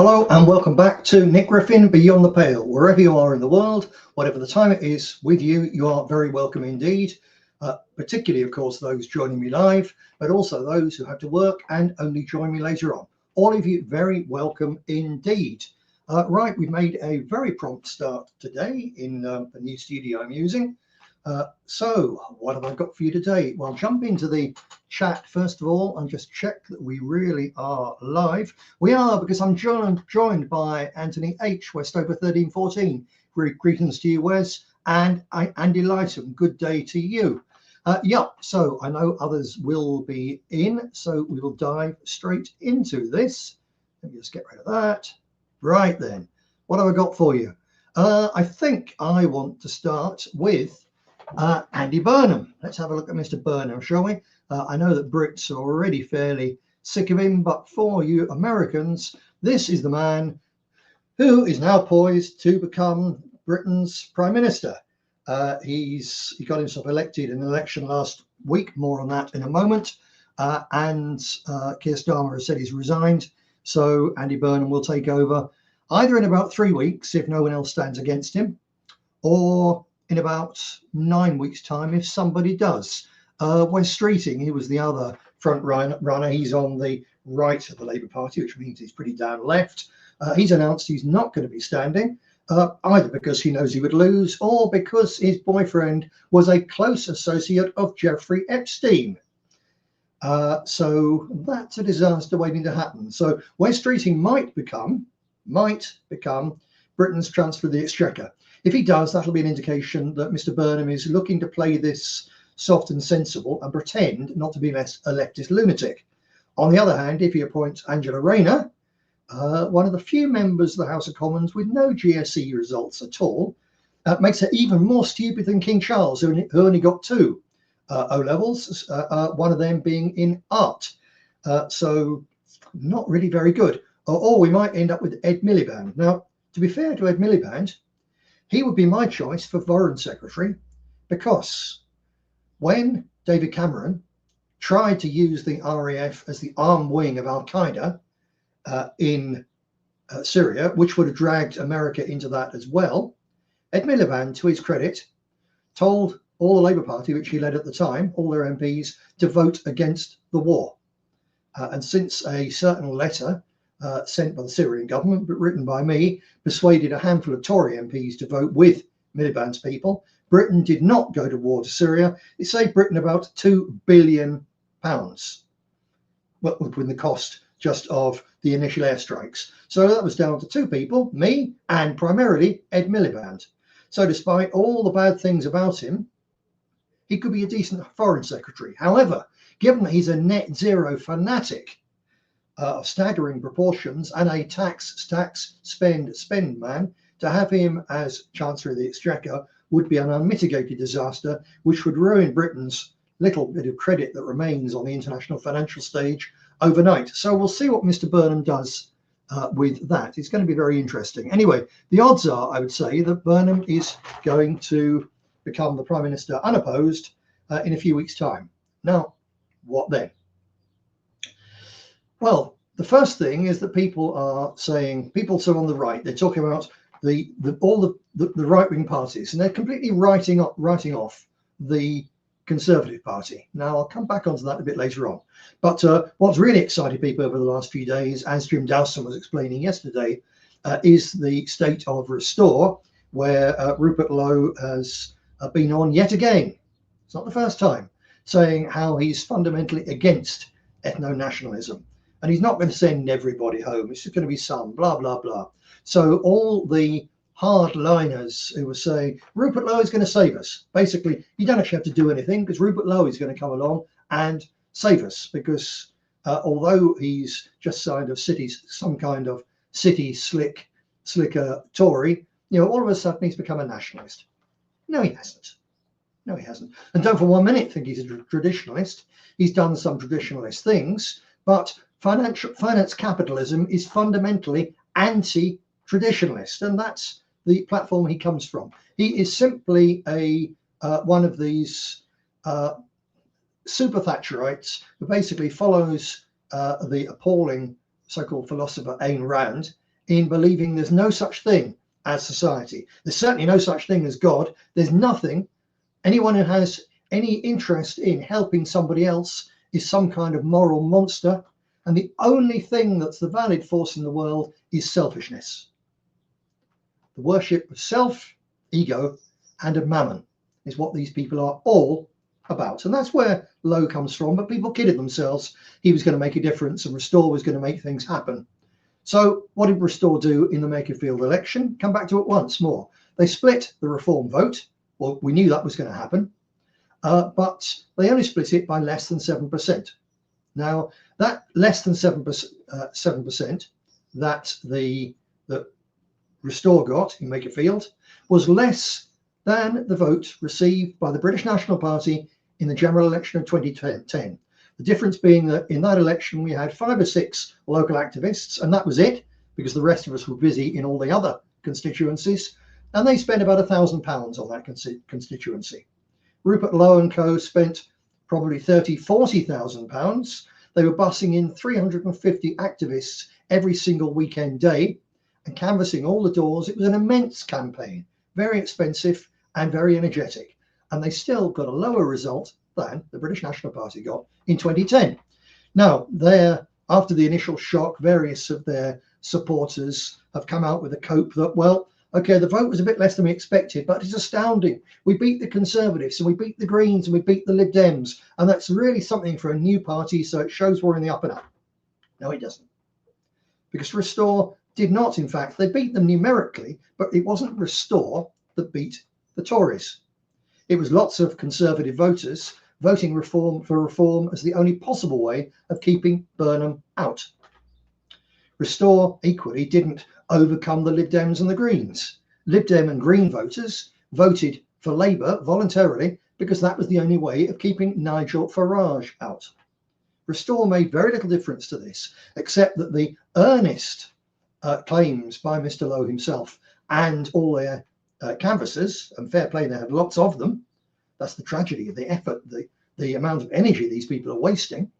Hello and welcome back to Nick Griffin Beyond the Pale. Wherever you are in the world, whatever the time it is with you, you are very welcome indeed. Particularly, of course, those joining me live, but also those who have to work and only join me later on. All of you very welcome indeed. Right, we've made a very prompt start today in the new studio I'm using. So what have I got for you today? Well, jump into the chat first of all and just check that we really are live. We are, because I'm joined by Anthony H, Westover 1314. Greetings to you, Wes, and Andy Lighton. Good day to you. So I know others will be in, so we will dive straight into this. Let me just get rid of that. Right then, what have I got for you? I think I want to start with Andy Burnham. Let's have a look at Mr. Burnham, shall we? I know that Brits are already fairly sick of him, but for you Americans, this is the man who is now poised to become Britain's Prime Minister. He got himself elected in an election last week, more on that in a moment, and Keir Starmer has said he's resigned, so Andy Burnham will take over either in about 3 weeks if no one else stands against him, or in about 9 weeks' time if somebody does. Wes Streeting, he was the other front runner. He's on the right of the Labour Party, which means he's pretty down left. He's announced he's not going to be standing, either because he knows he would lose or because his boyfriend was a close associate of Jeffrey Epstein. So that's a disaster waiting to happen. So Wes Streeting might become Britain's Chancellor of the Exchequer. If he does, that'll be an indication that Mr. Burnham is looking to play this soft and sensible and pretend not to be a leftist lunatic. On the other hand, if he appoints Angela Rayner, one of the few members of the House of Commons with no GCSE results at all, makes her even more stupid than King Charles, who only got 2 O-levels, one of them being in art. So not really very good. Or we might end up with Ed Miliband. Now, to be fair to Ed Miliband, he would be my choice for Foreign Secretary, because when David Cameron tried to use the RAF as the arm wing of Al-Qaeda in Syria, which would have dragged America into that as well, Ed Miliband, to his credit, told all the Labour Party, which he led at the time, all their MPs, to vote against the war. And since a certain letter sent by the Syrian government, but written by me, persuaded a handful of Tory MPs to vote with Miliband's people, Britain did not go to war to Syria. It saved Britain about £2 billion, well, with the cost just of the initial airstrikes. So that was down to 2 people, me and primarily Ed Miliband. So despite all the bad things about him, he could be a decent Foreign Secretary. However, given that he's a net zero fanatic of staggering proportions and a tax spend man, to have him as Chancellor of the Exchequer would be an unmitigated disaster, which would ruin Britain's little bit of credit that remains on the international financial stage overnight. So we'll see what Mr. Burnham does with that. It's going to be very interesting. Anyway, the odds are, I would say, that Burnham is going to become the Prime Minister unopposed in a few weeks' time. Now, what then? Well, the first thing is that people are on the right, they're talking about all the right-wing parties, and they're completely writing off the Conservative Party. Now, I'll come back onto that a bit later on. But what's really excited people over the last few days, as Jim Dawson was explaining yesterday, is the state of Restore, where Rupert Lowe has been on yet again. It's not the first time, saying how he's fundamentally against ethno-nationalism. And he's not going to send everybody home. It's just going to be some, blah, blah, blah. So all the hardliners who were saying, Rupert Lowe is going to save us. Basically, you don't actually have to do anything, because Rupert Lowe is going to come along and save us. Because although he's just some kind of city slicker Tory, all of a sudden he's become a nationalist. No, he hasn't. No, he hasn't. And don't for 1 minute think he's a traditionalist. He's done some traditionalist things, but finance capitalism is fundamentally anti-traditionalist, and that's the platform he comes from. He is simply one of these super Thatcherites who basically follows the appalling so-called philosopher Ayn Rand in believing there's no such thing as society. There's certainly no such thing as God. There's nothing. Anyone who has any interest in helping somebody else is some kind of moral monster. And the only thing that's the valid force in the world is selfishness. The worship of self, ego, and of mammon is what these people are all about. And that's where Lowe comes from. But people kidded themselves. He was going to make a difference and Restore was going to make things happen. So what did Restore do in the Makerfield election? Come back to it once more. They split the Reform vote. Well, we knew that was going to happen. But they only split it by less than 7%. Now, that less than 7% that Restore got in Makerfield was less than the vote received by the British National Party in the general election of 2010. The difference being that in that election, we had 5 or 6 local activists, and that was it, because the rest of us were busy in all the other constituencies, and they spent about £1,000 on that constituency. Rupert Lowe and co spent probably £40,000. They were bussing in 350 activists every single weekend day and canvassing all the doors. It was an immense campaign, very expensive and very energetic. And they still got a lower result than the British National Party got in 2010. Now, after the initial shock, various of their supporters have come out with a cope that, well, okay, the vote was a bit less than we expected, but it's astounding. We beat the Conservatives and we beat the Greens and we beat the Lib Dems. And that's really something for a new party. So it shows we're in the up and up. No, it doesn't. Because Restore did not, in fact, they beat them numerically, but it wasn't Restore that beat the Tories. It was lots of Conservative voters voting for reform as the only possible way of keeping Burnham out. Restore equally didn't overcome the Lib Dems and the Greens. Lib Dem and Green voters voted for Labour voluntarily because that was the only way of keeping Nigel Farage out. Restore made very little difference to this, except that the earnest claims by Mr. Lowe himself and all their canvassers, and fair play, they had lots of them. That's the tragedy of the effort, the amount of energy these people are wasting.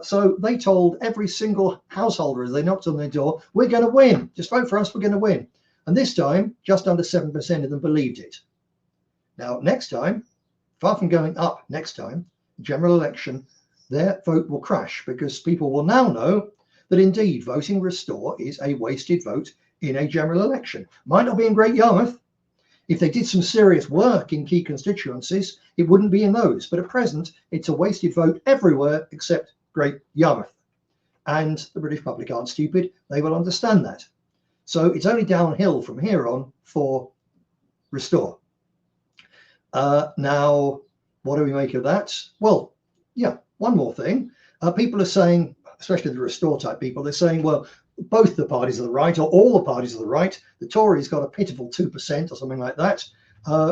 So they told every single householder as they knocked on their door, we're going to win. Just vote for us, we're going to win. And this time, just under 7% of them believed it. Now, next time, far from going up next time, general election, their vote will crash because people will now know that indeed voting Restore is a wasted vote in a general election. Might not be in Great Yarmouth. If they did some serious work in key constituencies, it wouldn't be in those. But at present, it's a wasted vote everywhere except Great Yarmouth. And the British public aren't stupid. They will understand that. So it's only downhill from here on for Restore. Now, what do we make of that? Well, yeah, one more thing. People are saying, especially the Restore type people, they're saying, well, both the parties are the right, or all the parties are the right. The Tories got a pitiful 2% or something like that.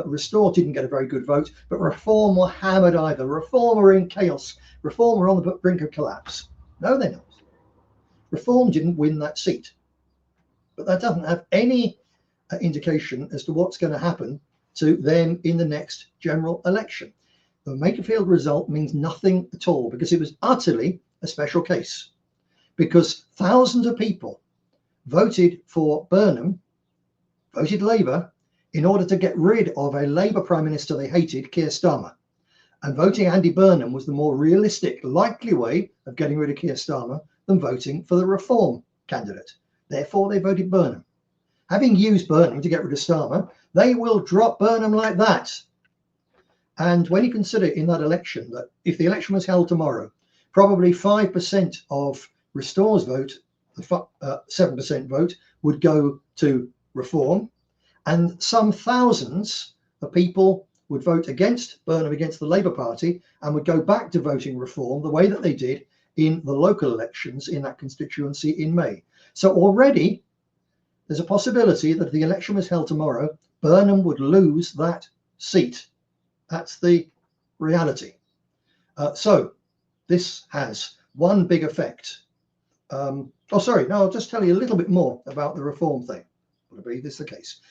Restore didn't get a very good vote, but Reform were hammered either. Reform are in chaos. Reform are on the brink of collapse. No, they're not. Reform didn't win that seat. But that doesn't have any indication as to what's going to happen to them in the next general election. The Makerfield result means nothing at all because it was utterly a special case. Because thousands of people voted for Burnham, voted Labour, in order to get rid of a Labour Prime Minister they hated, Keir Starmer. And voting Andy Burnham was the more realistic, likely way of getting rid of Keir Starmer than voting for the Reform candidate. Therefore, they voted Burnham. Having used Burnham to get rid of Starmer, they will drop Burnham like that. And when you consider in that election that if the election was held tomorrow, probably 5% of Restore's vote, the 7% vote, would go to Reform, and some thousands of people would vote against Burnham, against the Labour Party, and would go back to voting Reform the way that they did in the local elections in that constituency in May. So already there's a possibility that if the election was held tomorrow, Burnham would lose that seat. That's the reality. So this has one big effect. I'll just tell you a little bit more about the Reform thing. Would I believe this is the case?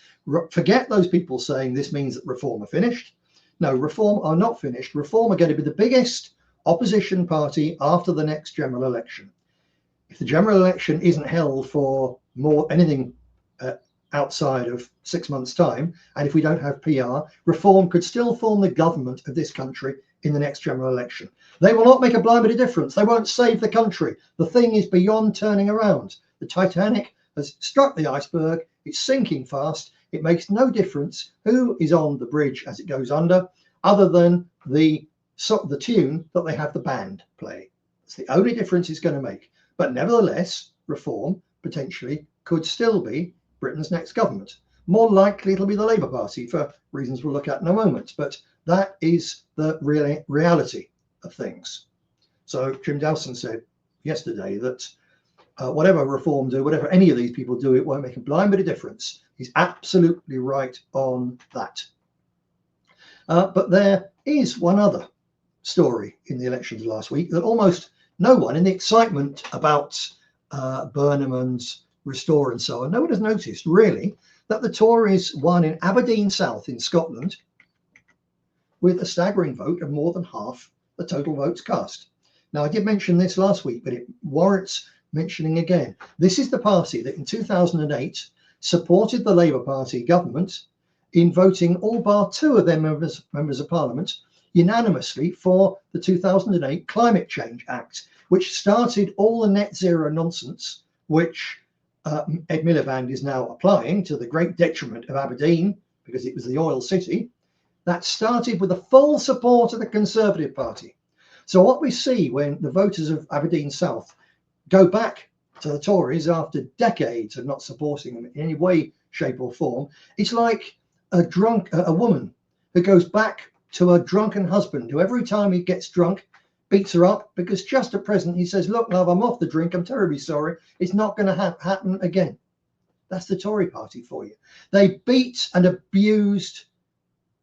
Forget those people saying this means that Reform are finished. No, Reform are not finished. Reform are going to be the biggest opposition party after the next general election. If the general election isn't held for anything outside of 6 months' time, and if we don't have PR, Reform could still form the government of this country in the next general election. They will not make a blind bit of difference. They won't save the country. The thing is beyond turning around. The Titanic has struck the iceberg. It's sinking fast. It makes no difference who is on the bridge as it goes under, other than the tune that they have the band play. It's the only difference it's going to make. But nevertheless, Reform potentially could still be Britain's next government. More likely it'll be the Labour Party for reasons we'll look at in a moment, but that is the reality of things. So Jim Dawson said yesterday that whatever Reform do, whatever any of these people do, it won't make a blind bit of difference. He's absolutely right on that. But there is one other story in the elections last week that almost no one, in the excitement about Burnham and Restore and so on, no one has noticed really that the Tories won in Aberdeen South in Scotland with a staggering vote of more than half the total votes cast. Now, I did mention this last week, but it warrants mentioning again. This is the party that in 2008 supported the Labour Party government in voting all bar two of their members of Parliament unanimously for the 2008 Climate Change Act, which started all the net zero nonsense, which Ed Miliband is now applying to the great detriment of Aberdeen, because it was the oil city. That started with the full support of the Conservative Party. So what we see when the voters of Aberdeen South go back to the Tories after decades of not supporting them in any way, shape or form, it's like a woman who goes back to her drunken husband, who every time he gets drunk beats her up, because just at present he says, look, love, I'm off the drink, I'm terribly sorry, it's not going to happen again. That's the Tory party for you. They beat and abused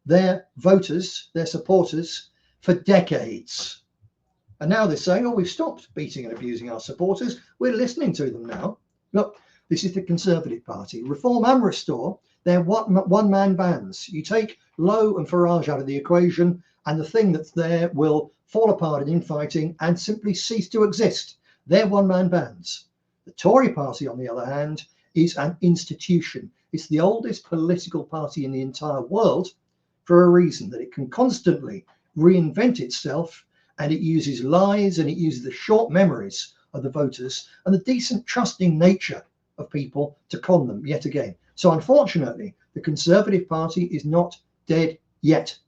their voters, their supporters, for decades. And now they're saying, oh, we've stopped beating and abusing our supporters, we're listening to them now. Look, this is the Conservative Party. Reform and Restore, they're one-man bands. You take Lowe and Farage out of the equation, and the thing that's there will fall apart in infighting and simply cease to exist. They're one-man bands. The Tory party, on the other hand, is an institution. It's the oldest political party in the entire world for a reason, that it can constantly reinvent itself, and it uses lies and it uses the short memories of the voters and the decent, trusting nature of people to con them yet again. So unfortunately, the Conservative Party is not dead yet.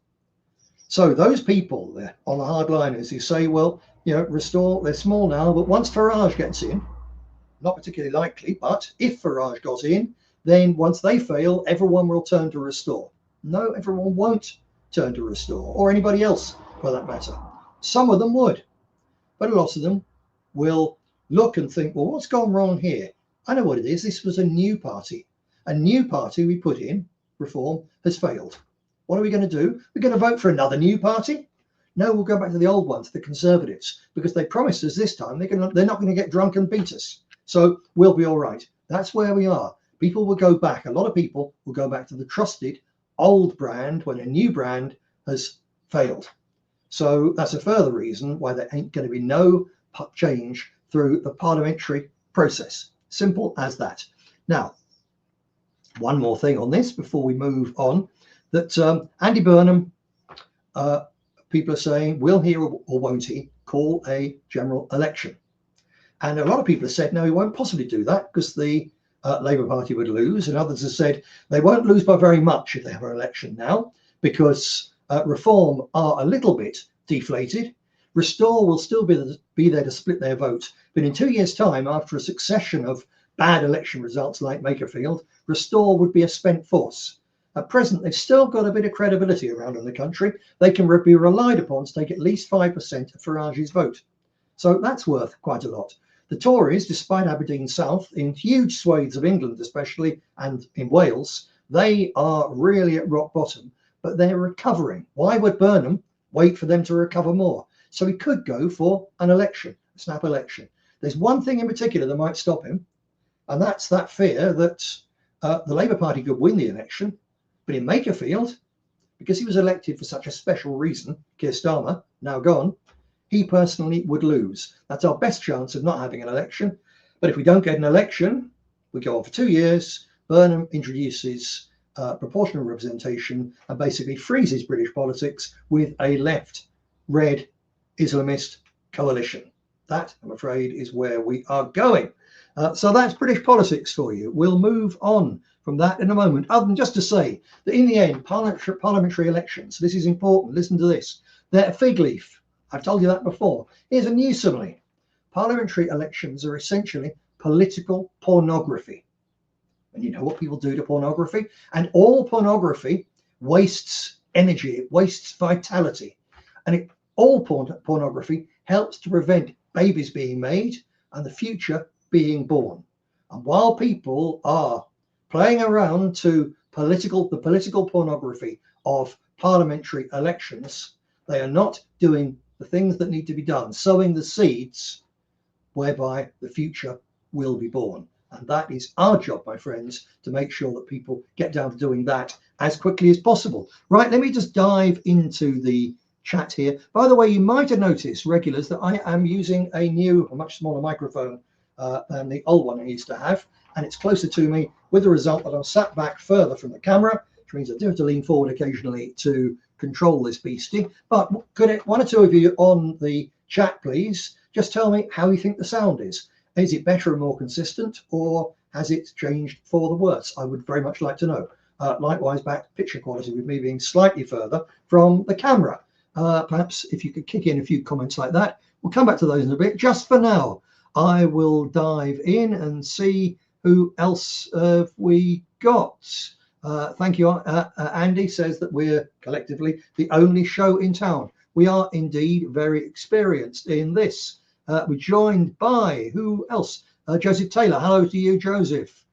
So those people there on the hardliners who say, well, you know, Restore, they're small now, but once Farage gets in, not particularly likely, but if Farage got in, then once they fail, everyone will turn to Restore. No, everyone won't turn to Restore, or anybody else for that matter. Some of them would, but a lot of them will look and think, well, what's gone wrong here? I know what it is. This was a new party. A new party we put in, Reform, has failed. What are we going to do? We're going to vote for another new party? No, we'll go back to the old ones, the Conservatives, because they promised us this time they're not going to get drunk and beat us. So we'll be all right. That's where we are. People will go back. A lot of people will go back to the trusted old brand when a new brand has failed. So that's a further reason why there ain't going to be no change through the parliamentary process. Simple as that. Now, one more thing on this before we move on, that Andy Burnham, people are saying, will he or won't he call a general election? And a lot of people have said, no, he won't possibly do that because the Labour Party would lose. And others have said they won't lose by very much if they have an election now, because Reform are a little bit deflated. Restore will still be there to split their vote. But in 2 years' time, after a succession of bad election results like Makerfield, Restore would be a spent force. At present, they've still got a bit of credibility around in the country. They can be relied upon to take at least 5% of Farage's vote. So that's worth quite a lot. The Tories, despite Aberdeen South, in huge swathes of England especially, and in Wales, they are really at rock bottom, but they're recovering. Why would Burnham wait for them to recover more? So he could go for an election, a snap election. There's one thing in particular that might stop him, and that's that fear that the Labour Party could win the election, but in Makerfield, because he was elected for such a special reason, Keir Starmer, now gone, he personally would lose. That's our best chance of not having an election. But if we don't get an election, We go on for 2 years. Burnham introduces proportional representation and basically freezes British politics with a left red Islamist coalition. That, I'm afraid, is where we are going. So that's British politics for you. We'll move on from that in a moment, other than just to say that in the end, parliamentary elections, this is important, listen to this, they're a fig leaf. I've told you that before. Here's a new simile. Parliamentary elections are essentially political pornography. And you know what people do to pornography? And all pornography wastes energy, it wastes vitality. And all pornography helps to prevent babies being made and the future being born. And while people are playing around to the political pornography of parliamentary elections, they are not doing the things that need to be done, sowing the seeds whereby the future will be born. And that is our job, my friends, to make sure that people get down to doing that as quickly as possible. Right, let me just dive into the chat here. By the way, you might have noticed, regulars, that I am using a much smaller microphone than the old one I used to have, and it's closer to me, with the result that I'm sat back further from the camera, which means I do have to lean forward occasionally to control this beastie. But could one or two of you on the chat, please, just tell me how you think the sound is. Is it better and more consistent, or has it changed for the worse? I would very much like to know. Likewise, back picture quality with me being slightly further from the camera. Perhaps if you could kick in a few comments like that. We'll come back to those in a bit. Just for now, I will dive in and see who else we got. Thank you. Andy says that we're collectively the only show in town. We are indeed very experienced in this. We're joined by who else? Joseph Taylor. Hello to you, Joseph.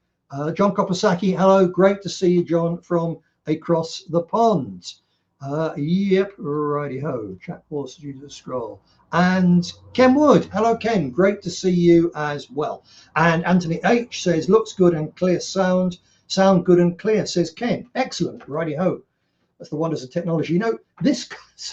John Kopasaki. Hello. Great to see you, John, from across the pond. Yep, righty ho. Chat forces you to scroll. And Ken Wood. Hello, Ken. Great to see you as well. And Anthony H says, looks good and clear sound. Sound good and clear, says Ken. Excellent. Righty ho. That's the wonders of technology. You know, this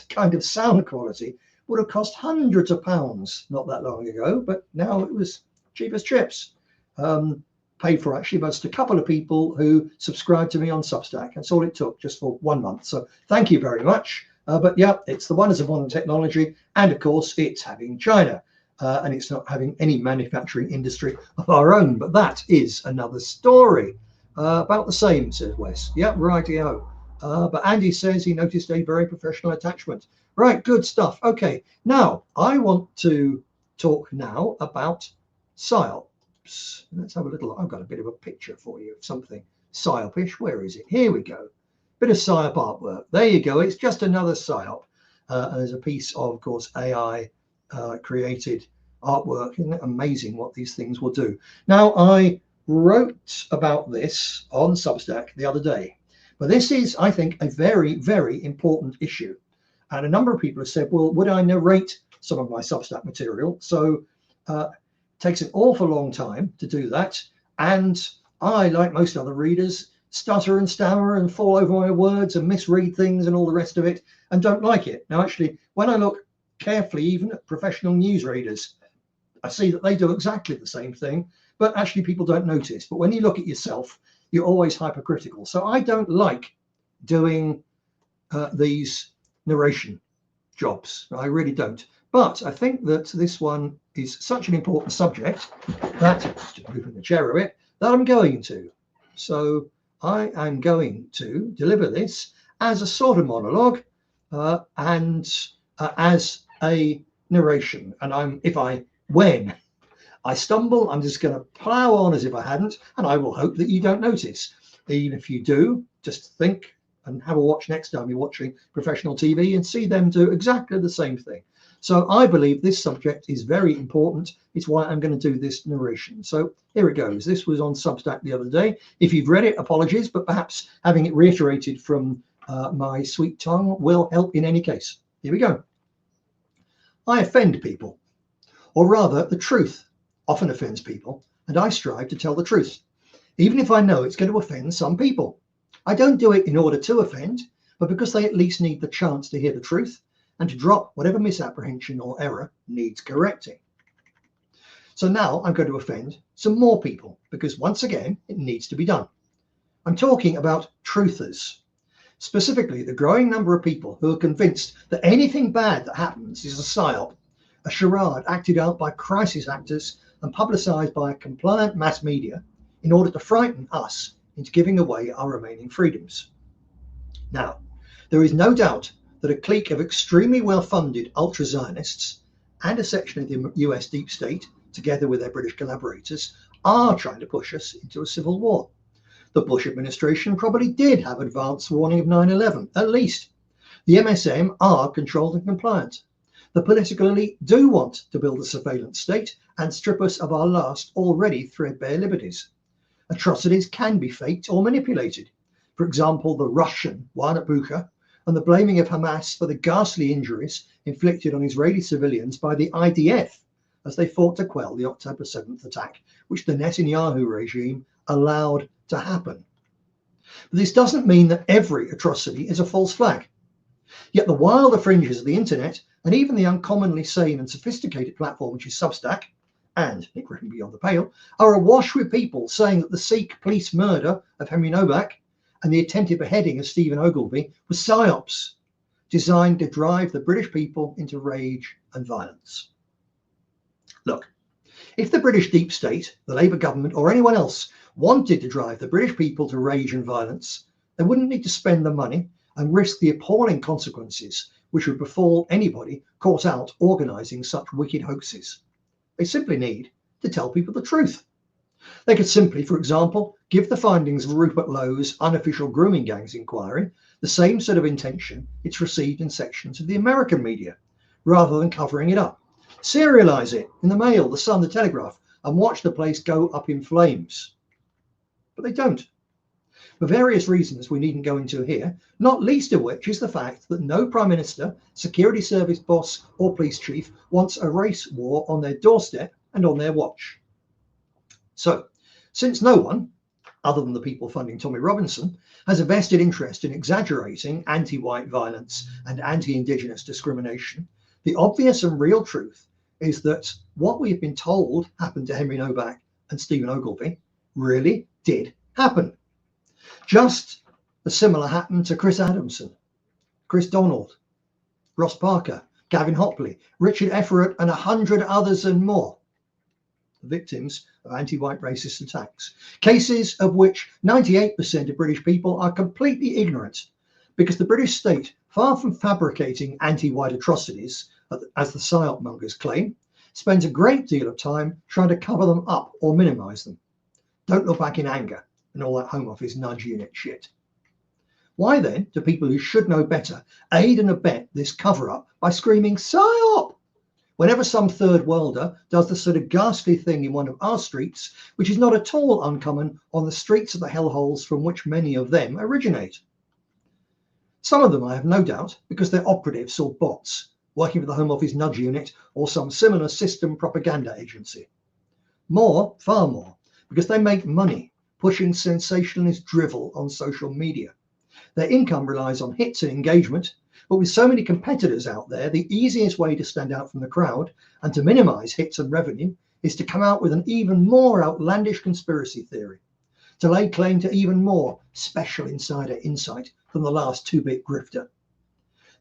kind of sound quality would have cost hundreds of pounds not that long ago, but now it was cheap as chips. Paid for actually by just a couple of people who subscribed to me on Substack. That's all it took, just for 1 month. So thank you very much. But yeah, it's the wonders of modern technology. And of course, it's having China. And it's not having any manufacturing industry of our own. But that is another story. About the same, says Wes. Yeah, righty-o. But Andy says he noticed a very professional attachment. Right, good stuff. Okay, now I want to talk now about Psyop. Let's have a little. I've got a bit of a picture for you of something Psyopish. Where is it? Here we go. Bit of Psyop artwork. There you go. It's just another Psyop. And there's a piece of course, AI created artwork. Isn't it amazing what these things will do? Now, I wrote about this on Substack the other day. But this is, I think, a very, very important issue. And a number of people have said, well, would I narrate some of my Substack material? So it takes an awful long time to do that. And I, like most other readers, stutter and stammer and fall over my words and misread things and all the rest of it and don't like it. Now, actually, when I look carefully, even at professional news readers, I see that they do exactly the same thing, but actually people don't notice. But when you look at yourself, you're always hypercritical. So I don't like doing these narration jobs. I really don't. But I think that this one is such an important subject that, just moving the chair a bit, that I'm going to. So I am going to deliver this as a sort of monologue and as a narration. And when I stumble, I'm just going to plow on as if I hadn't, and I will hope that you don't notice. Even if you do, just think and have a watch next time you're watching professional TV and see them do exactly the same thing. So I believe this subject is very important. It's why I'm going to do this narration. So here it goes. This was on Substack the other day. If you've read it, apologies, but perhaps having it reiterated from my sweet tongue will help in any case. Here we go. I offend people, or rather the truth often offends people, and I strive to tell the truth, even if I know it's going to offend some people. I don't do it in order to offend, but because they at least need the chance to hear the truth and to drop whatever misapprehension or error needs correcting. So now I'm going to offend some more people, because once again, it needs to be done. I'm talking about truthers, specifically the growing number of people who are convinced that anything bad that happens is a psyop, a charade acted out by crisis actors and publicised by a compliant mass media in order to frighten us into giving away our remaining freedoms. Now, there is no doubt that a clique of extremely well-funded ultra-Zionists and a section of the US deep state, together with their British collaborators, are trying to push us into a civil war. The Bush administration probably did have advance warning of 9/11, at least. The MSM are controlled and compliant. The political elite do want to build a surveillance state and strip us of our last already threadbare liberties. Atrocities can be faked or manipulated. For example, the Russian one at Bucha and the blaming of Hamas for the ghastly injuries inflicted on Israeli civilians by the IDF as they fought to quell the October 7th attack, which the Netanyahu regime allowed to happen. But this doesn't mean that every atrocity is a false flag. Yet the wilder fringes of the internet, and even the uncommonly sane and sophisticated platform which is Substack, and Nick Griffin Beyond the Pale, are awash with people saying that the Sikh police murder of Henry Novak and the attempted beheading of Stephen Ogilvy were psyops designed to drive the British people into rage and violence. Look, if the British deep state, the Labour government, or anyone else wanted to drive the British people to rage and violence, they wouldn't need to spend the money and risk the appalling consequences which would befall anybody caught out organising such wicked hoaxes. They simply need to tell people the truth. They could simply, for example, give the findings of Rupert Lowe's unofficial grooming gangs inquiry the same sort of intention it's received in sections of the American media, rather than covering it up. Serialise it in the Mail, the Sun, the Telegraph, and watch the place go up in flames. But they don't. For various reasons we needn't go into here, not least of which is the fact that no Prime Minister, Security Service boss or police chief wants a race war on their doorstep and on their watch. So, since no one, other than the people funding Tommy Robinson, has a vested interest in exaggerating anti-white violence and anti-Indigenous discrimination, the obvious and real truth is that what we've been told happened to Henry Novak and Stephen Ogilvy really did happen. Just as similar happened to Chris Adamson, Chris Donald, Ross Parker, Gavin Hopley, Richard Efferett, and 100 others and more, victims of anti-white racist attacks, cases of which 98% of British people are completely ignorant, because the British state, far from fabricating anti-white atrocities, as the psyop mongers claim, spends a great deal of time trying to cover them up or minimise them. Don't look back in anger and all that Home Office nudge unit shit. Why then do people who should know better aid and abet this cover-up by screaming psyop whenever some third worlder does the sort of ghastly thing in one of our streets, which is not at all uncommon on the streets of the hellholes from which many of them originate? Some of them, I have no doubt, because they're operatives or bots working for the Home Office nudge unit or some similar system propaganda agency. More, far more, because they make money pushing sensationalist drivel on social media. Their income relies on hits and engagement, but with so many competitors out there, the easiest way to stand out from the crowd and to minimize hits and revenue is to come out with an even more outlandish conspiracy theory, to lay claim to even more special insider insight than the last two-bit grifter.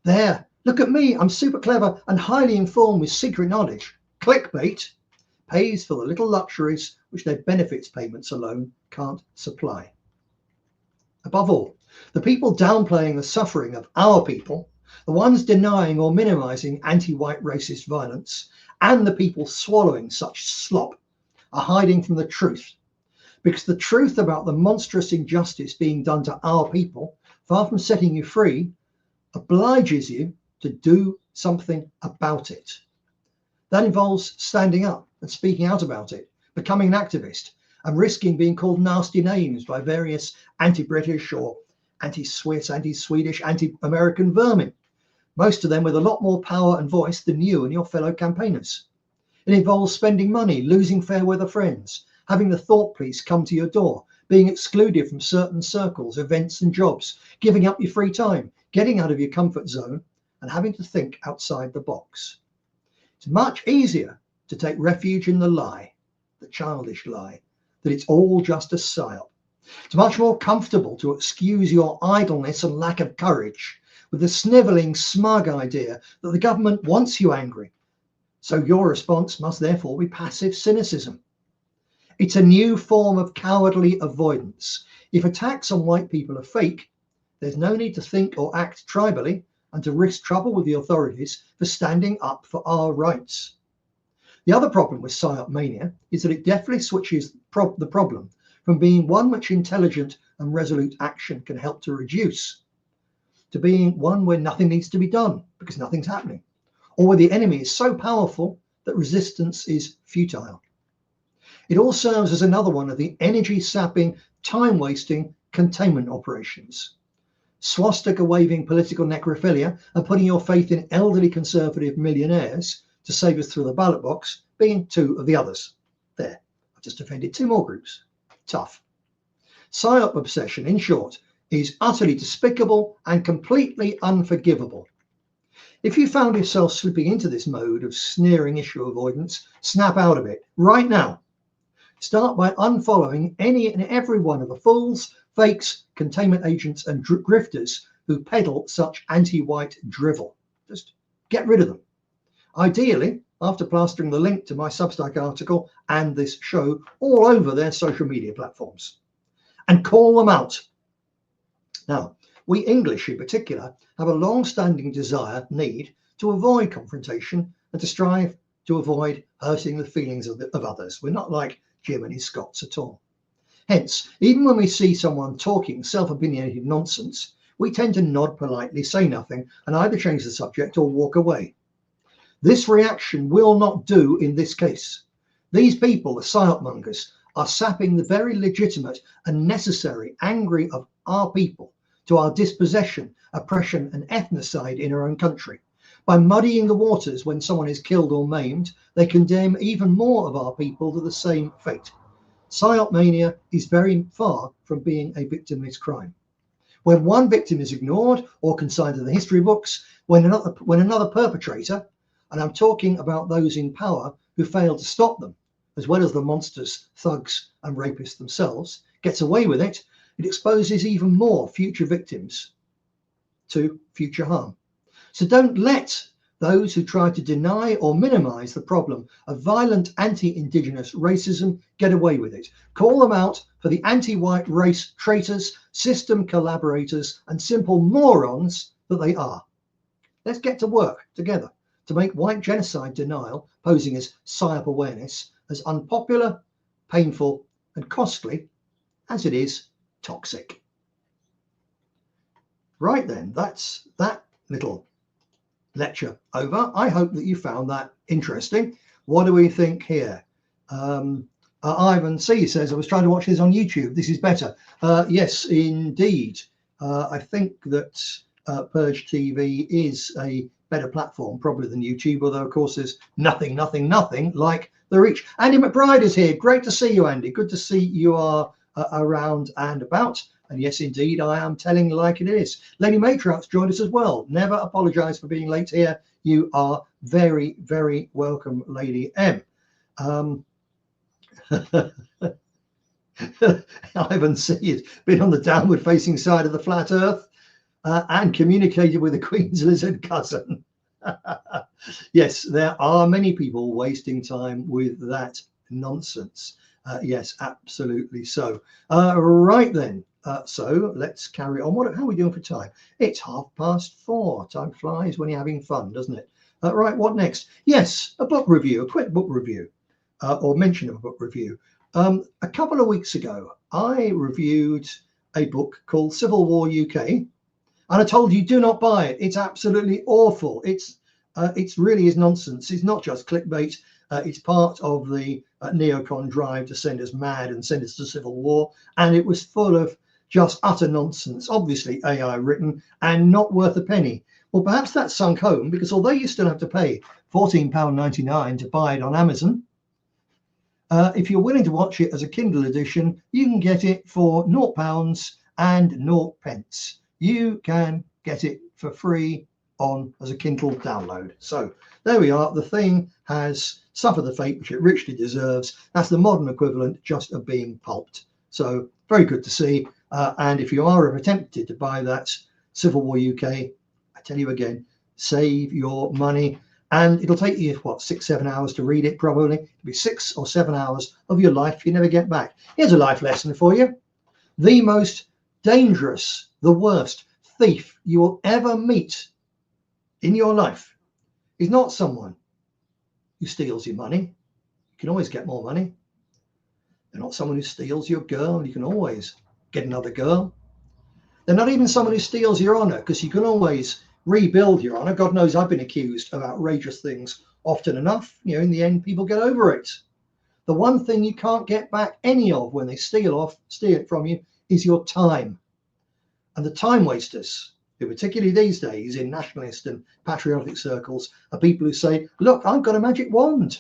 There, look at me, I'm super clever and highly informed with secret knowledge. Clickbait pays for the little luxuries which their benefits payments alone can't supply. Above all, the people downplaying the suffering of our people, the ones denying or minimizing anti-white racist violence, and the people swallowing such slop are hiding from the truth. Because the truth about the monstrous injustice being done to our people, far from setting you free, obliges you to do something about it. That involves standing up and speaking out about it, becoming an activist, and risking being called nasty names by various anti-British or anti-Swiss, anti-Swedish, anti-American vermin, most of them with a lot more power and voice than you and your fellow campaigners. It involves spending money, losing fair weather friends, having the thought police come to your door, being excluded from certain circles, events and jobs, giving up your free time, getting out of your comfort zone, and having to think outside the box. It's much easier to take refuge in the lie the childish lie, that it's all just a psyop. It's much more comfortable to excuse your idleness and lack of courage with the snivelling, smug idea that the government wants you angry, so your response must therefore be passive cynicism. It's a new form of cowardly avoidance. If attacks on white people are fake, there's no need to think or act tribally and to risk trouble with the authorities for standing up for our rights. The other problem with psyop mania is that it definitely switches the problem from being one which intelligent and resolute action can help to reduce, to being one where nothing needs to be done because nothing's happening, or where the enemy is so powerful that resistance is futile. It all serves as another one of the energy-sapping, time-wasting containment operations. Swastika-waving political necrophilia and putting your faith in elderly conservative millionaires to save us through the ballot box being two of the others. There, I've just offended two more groups. Tough. Psyop obsession, in short, is utterly despicable and completely unforgivable. If you found yourself slipping into this mode of sneering issue avoidance, snap out of it right now. Start by unfollowing any and every one of the fools, fakes, containment agents and grifters who peddle such anti-white drivel. Just get rid of them. Ideally, after plastering the link to my Substack article and this show all over their social media platforms. And call them out. Now, we English in particular have a long-standing need to avoid confrontation and to strive to avoid hurting the feelings of others. We're not like Jim and his Scots at all. Hence, even when we see someone talking self-opinionated nonsense, we tend to nod politely, say nothing, and either change the subject or walk away. This reaction will not do in this case. These people, the psyop mongers, are sapping the very legitimate and necessary anger of our people to our dispossession, oppression and ethnocide in our own country. By muddying the waters when someone is killed or maimed, they condemn even more of our people to the same fate. Psyop mania is very far from being a victimless crime. When one victim is ignored or consigned to the history books, when another perpetrator, and I'm talking about those in power who fail to stop them, as well as the monsters, thugs and rapists themselves, gets away with it, it exposes even more future victims to future harm. So don't let those who try to deny or minimize the problem of violent anti-Indigenous racism get away with it. Call them out for the anti-white race traitors, system collaborators, and simple morons that they are. Let's get to work together to make white genocide denial, posing as psyop awareness, as unpopular, painful, and costly as it is toxic. Right then, that's that little lecture over. I hope that you found that interesting. What do we think here? Ivan C says, I was trying to watch this on YouTube. This is better. Yes, indeed. I think that Purge TV is a better platform probably than YouTube, although of course there's nothing like the reach. Andy McBride is here. Great to see you, Andy. Good to see you are around and about. And yes, indeed, I am telling like it is. Lady Matriarch's joined us as well. Never apologise for being late here. You are very, very welcome, Lady M. Ivan C has been on the downward facing side of the flat earth and communicated with the Queen's lizard cousin. Yes, there are many people wasting time with that nonsense. Yes, absolutely so. Right then. So let's carry on. How are we doing for time? It's 4:30. Time flies when you're having fun, doesn't it? Right, what next? Yes, a book review, a quick book review, or mention of a book review. A couple of weeks ago, I reviewed a book called Civil War UK, and I told you do not buy it. It's absolutely awful. It's really is nonsense. It's not just clickbait. It's part of the neocon drive to send us mad and send us to civil war, and it was full of just utter nonsense, obviously AI written and not worth a penny. Well, perhaps that's sunk home, because although you still have to pay £14.99 to buy it on Amazon, if you're willing to watch it as a Kindle edition, you can get it for £0 and 0 pence. You can get it for free on as a Kindle download. So there we are. The thing has suffered the fate which it richly deserves. That's the modern equivalent just of being pulped. So very good to see. And if you are ever tempted to buy that Civil War UK, I tell you again, save your money. And it'll take you, what, 6-7 hours to read it, probably. It'll be 6 or 7 hours of your life you never get back. Here's a life lesson for you. The most dangerous, the worst thief you will ever meet in your life is not someone who steals your money. You can always get more money. They're not someone who steals your girl. You can always get another girl. They're not even someone who steals your honor, because you can always rebuild your honor. God knows I've been accused of outrageous things often enough. You know, in the end, people get over it. The one thing you can't get back any of when they steal it from you is your time. And the time wasters, who particularly these days in nationalist and patriotic circles, are people who say, look, I've got a magic wand.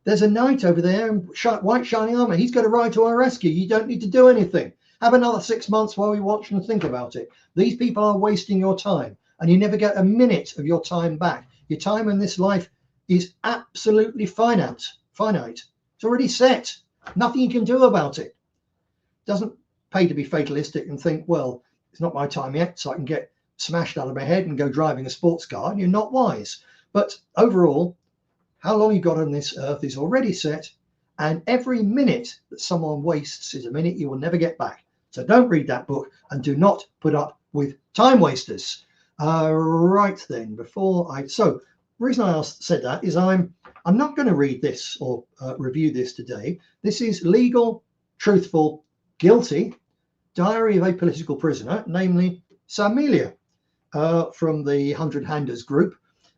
There's a knight over there in white shining armor. He's going to ride to our rescue. You don't need to do anything. Have another 6 months while we watch and think about it. These people are wasting your time, and you never get a minute of your time back. Your time in this life is absolutely finite. It's already set. Nothing you can do about it. Doesn't pay to be fatalistic and think, well, it's not my time yet, so I can get smashed out of my head and go driving a sports car. And you're not wise. But overall, how long you've got on this earth is already set, and every minute that someone wastes is a minute you will never get back. So don't read that book, and do not put up with time wasters. Right then, so the reason I said that is I'm not going to read this or review this today. This is Legal, Truthful, Guilty, Diary of a Political Prisoner, namely Samelia, from the 100 Handers group,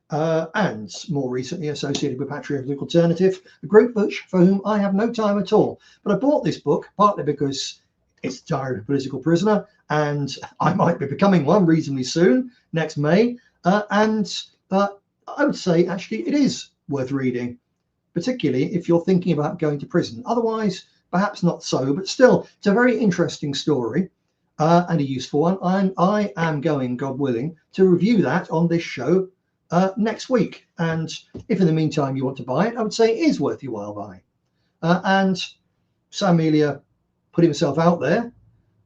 and more recently associated with Patriotic Alternative, a group for whom I have no time at all. But I bought this book partly because it's Diary of a Political Prisoner, and I might be becoming one reasonably soon, next May. And I would say actually it is worth reading, particularly if you're thinking about going to prison. Otherwise, perhaps not so, but still, it's a very interesting story and a useful one. And I am going, God willing, to review that on this show next week. And if in the meantime you want to buy it, I would say it is worth your while buying. And Samelia put himself out there,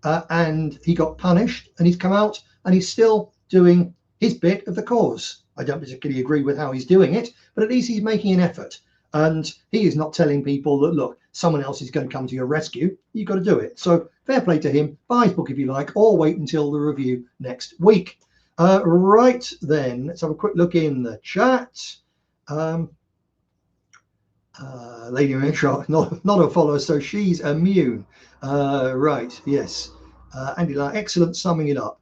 and he got punished, and he's come out and he's still doing his bit of the cause. I don't particularly agree with how he's doing it, but at least he's making an effort. And he is not telling people that, look, someone else is going to come to your rescue. You've got to do it. So fair play to him. Buy his book if you like, or wait until the review next week. Right then, let's have a quick look in the chat. Lady Mitchell, not a follower, so she's immune. Right, yes. Andy Lau, excellent summing it up.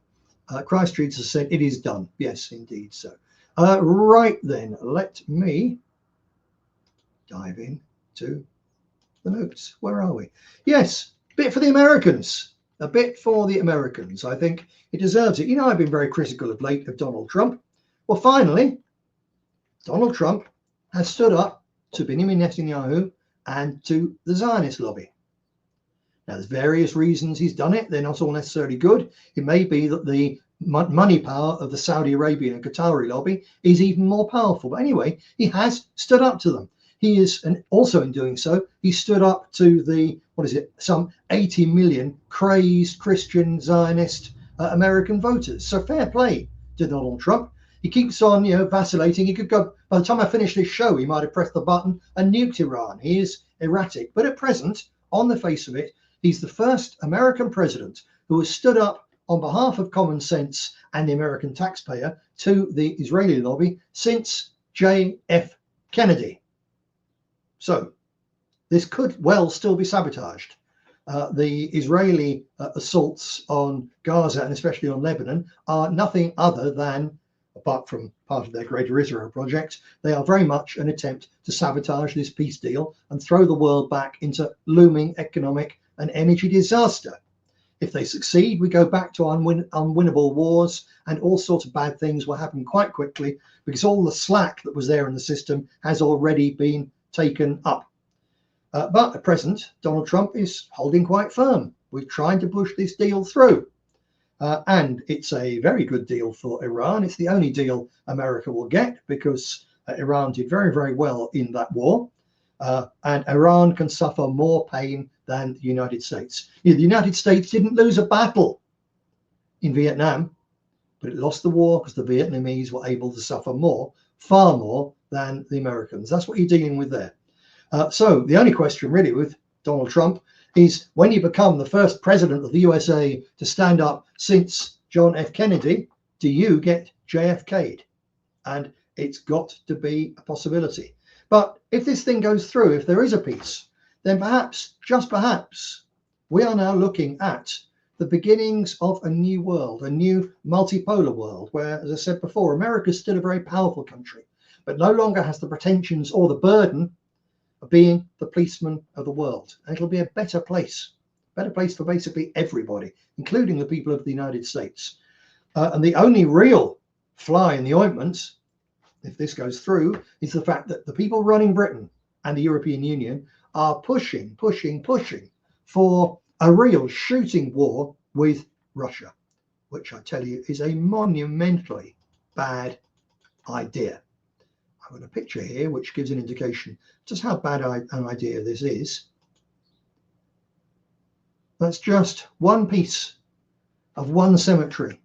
Christ Street has said it is done. Yes, indeed so. Right then, let me dive in to the notes. Where are we? Yes, bit for the Americans. A bit for the Americans. I think it deserves it. You know, I've been very critical of late of Donald Trump. Well, finally, Donald Trump has stood up to Benjamin Netanyahu and to the Zionist lobby. Now, there's various reasons he's done it. They're not all necessarily good. It may be that the money power of the Saudi Arabian and Qatari lobby is even more powerful. But anyway, he has stood up to them. He is, and also in doing so, he stood up to the, some 80 million crazed Christian Zionist American voters. So fair play to Donald Trump. He keeps on, vacillating. He could go, by the time I finish this show, he might have pressed the button and nuked Iran. He is erratic. But at present, on the face of it, he's the first American president who has stood up on behalf of common sense and the American taxpayer to the Israeli lobby since J.F. Kennedy. So this could well still be sabotaged. The Israeli assaults on Gaza and especially on Lebanon are nothing other than, apart from part of their Greater Israel project, they are very much an attempt to sabotage this peace deal and throw the world back into looming economic and energy disaster. If they succeed, we go back to unwinnable wars, and all sorts of bad things will happen quite quickly because all the slack that was there in the system has already been taken up. But at present, Donald Trump is holding quite firm. We're trying to push this deal through. And it's a very good deal for Iran. It's the only deal America will get because Iran did very, very well in that war. And Iran can suffer more pain than the United States. The United States didn't lose a battle in Vietnam, but it lost the war because the Vietnamese were able to suffer more, far more than the Americans. That's what you're dealing with there. So the only question really with Donald Trump is, when you become the first president of the USA to stand up since John F. Kennedy, do you get JFK'd? And it's got to be a possibility. But if this thing goes through, if there is a peace, then perhaps, just perhaps, we are now looking at the beginnings of a new world, a new multipolar world, where, as I said before, America is still a very powerful country, but no longer has the pretensions or the burden of being the policeman of the world. And it'll be a better place for basically everybody, including the people of the United States. And the only real fly in the ointment, if this goes through, is the fact that the people running Britain and the European Union are pushing for a real shooting war with Russia, which I tell you is a monumentally bad idea. I've got a picture here which gives an indication just how bad an idea this is. That's just one piece of one cemetery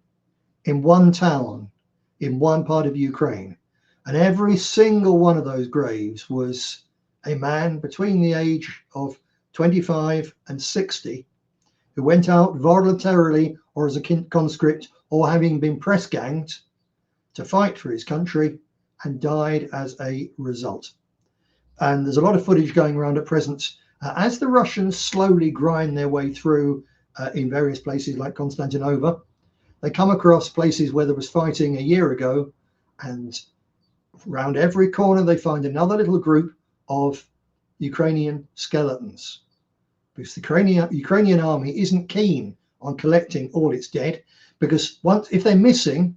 in one town in one part of Ukraine. And every single one of those graves was a man between the age of 25 and 60 who went out voluntarily or as a conscript or having been press ganged to fight for his country and died as a result. And there's a lot of footage going around at present as the Russians slowly grind their way through in various places like Constantinople. They come across places where there was fighting a year ago, and around every corner they find another little group of Ukrainian skeletons, because the Ukrainian army isn't keen on collecting all its dead, because if they're missing,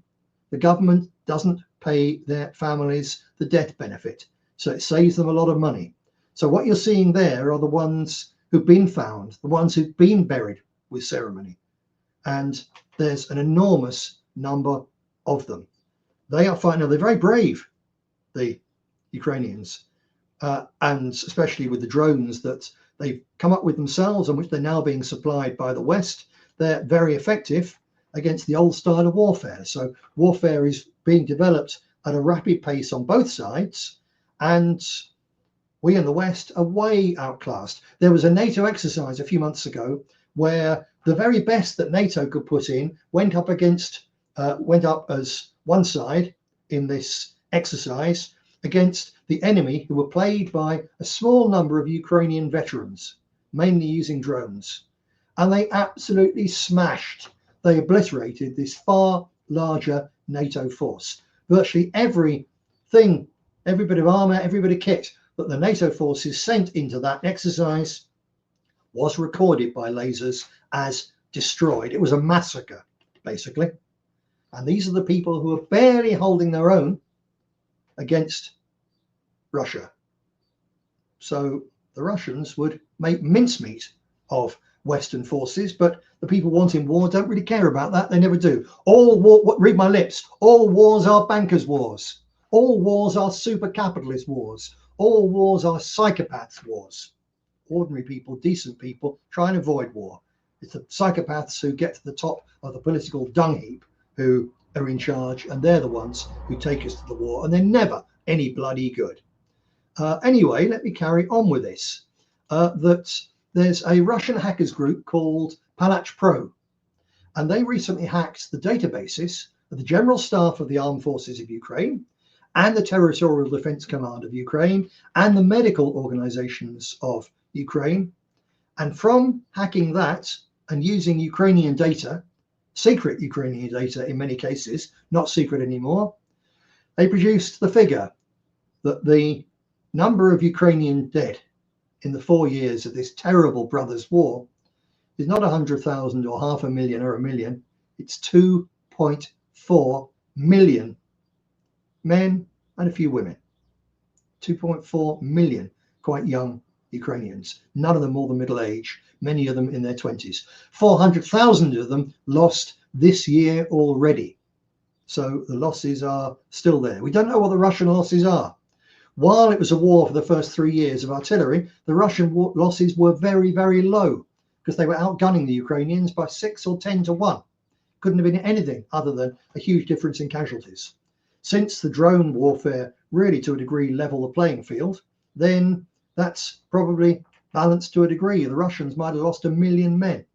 the government doesn't pay their families the death benefit, so it saves them a lot of money. So what you're seeing there are the ones who've been found, the ones who've been buried with ceremony, and there's an enormous number of them. They are fighting. Now, they're very brave, the Ukrainians, and especially with the drones that they've come up with themselves and which they're now being supplied by the West. They're very effective against the old style of warfare. So warfare is being developed at a rapid pace on both sides, and we in the West are way outclassed. There was a NATO exercise a few months ago where the very best that NATO could put in went up as one side in this exercise against the enemy, who were played by a small number of Ukrainian veterans, mainly using drones. And they absolutely smashed, they obliterated this far larger NATO force. Virtually everything, every bit of armor, every bit of kit that the NATO forces sent into that exercise was recorded by lasers as destroyed. It was a massacre, basically. And these are the people who are barely holding their own against Russia. So the Russians would make mincemeat of Western forces, but the people wanting war don't really care about that. They never do. All war, read my lips, all wars are bankers' wars. All wars are super capitalist wars. All wars are psychopaths' wars. Ordinary people, decent people, try and avoid war. It's the psychopaths who get to the top of the political dung heap who are in charge, and they're the ones who take us to the war, and they're never any bloody good. Anyway, let me carry on with this. That there's a Russian hackers group called Palach Pro, and they recently hacked the databases of the General Staff of the Armed Forces of Ukraine and the Territorial Defense Command of Ukraine and the medical organizations of Ukraine. And from hacking that and using Ukrainian data, secret Ukrainian data in many cases, not secret anymore, they produced the figure that the number of Ukrainian dead in the 4 years of this terrible brothers' war is not 100,000 or 500,000 or 1 million. It's 2.4 million men and a few women. 2.4 million quite young Ukrainians, none of them more than middle age, many of them in their 20s. 400,000 of them lost this year already. So the losses are still there. We don't know what the Russian losses are. While it was a war for the first 3 years of artillery, the Russian losses were very, very low because they were outgunning the Ukrainians by 6 or 10 to 1. Couldn't have been anything other than a huge difference in casualties. Since the drone warfare really to a degree level the playing field, then that's probably balanced to a degree. The Russians might have lost 1 million men.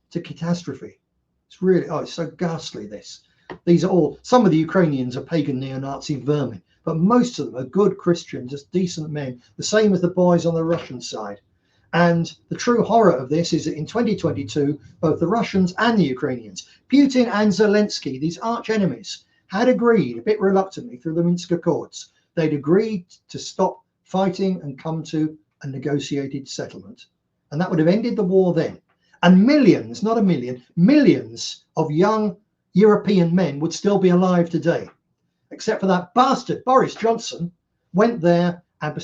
It's a catastrophe. It's really, it's so ghastly, this. These are all, some of the Ukrainians are pagan neo-Nazi vermin, but most of them are good Christians, just decent men, the same as the boys on the Russian side. And the true horror of this is that in 2022, both the Russians and the Ukrainians, Putin and Zelensky, these arch enemies, had agreed, a bit reluctantly through the Minsk Accords, they'd agreed to stop fighting and come to a negotiated settlement. And that would have ended the war then. And millions, not a million, millions of young European men would still be alive today, except for that bastard Boris Johnson went there and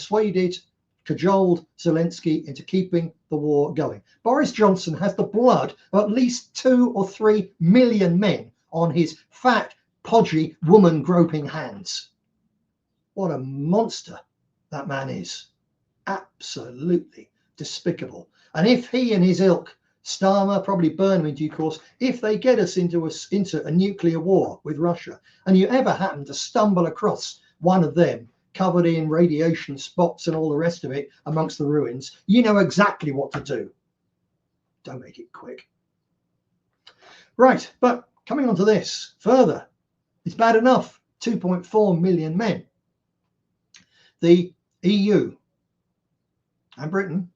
cajoled Zelensky into keeping the war going. Boris Johnson has the blood of at least 2 or 3 million men on his fat, podgy, woman-groping hands. What a monster that man is. Absolutely despicable. And if he and his ilk, Starmer, probably burn him in due course, if they get us into a nuclear war with Russia, and you ever happen to stumble across one of them covered in radiation spots and all the rest of it amongst the ruins, you know exactly what to do. Don't make it quick. Right, but coming on to this further, it's bad enough. 2.4 million men. The EU and Britain,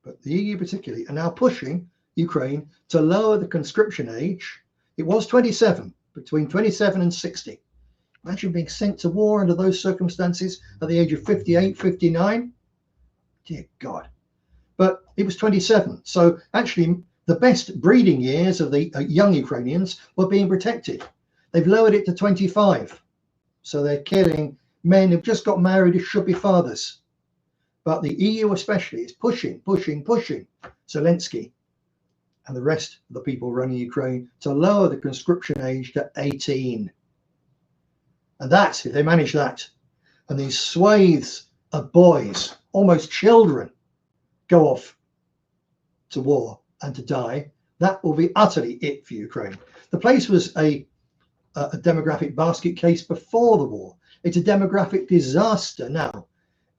but the EU particularly, are now pushing Ukraine to lower the conscription age. It was 27, between 27 and 60. Imagine being sent to war under those circumstances at the age of 58, 59. Dear God. But it was 27. So actually, the best breeding years of the young Ukrainians were being protected. They've lowered it to 25. So they're killing men who've just got married who should be fathers. But the EU especially is pushing Zelensky and the rest of the people running Ukraine to lower the conscription age to 18. And that's, if they manage that, and these swathes of boys, almost children, go off to war and to die, that will be utterly it for Ukraine. The place was a demographic basket case before the war. It's a demographic disaster now.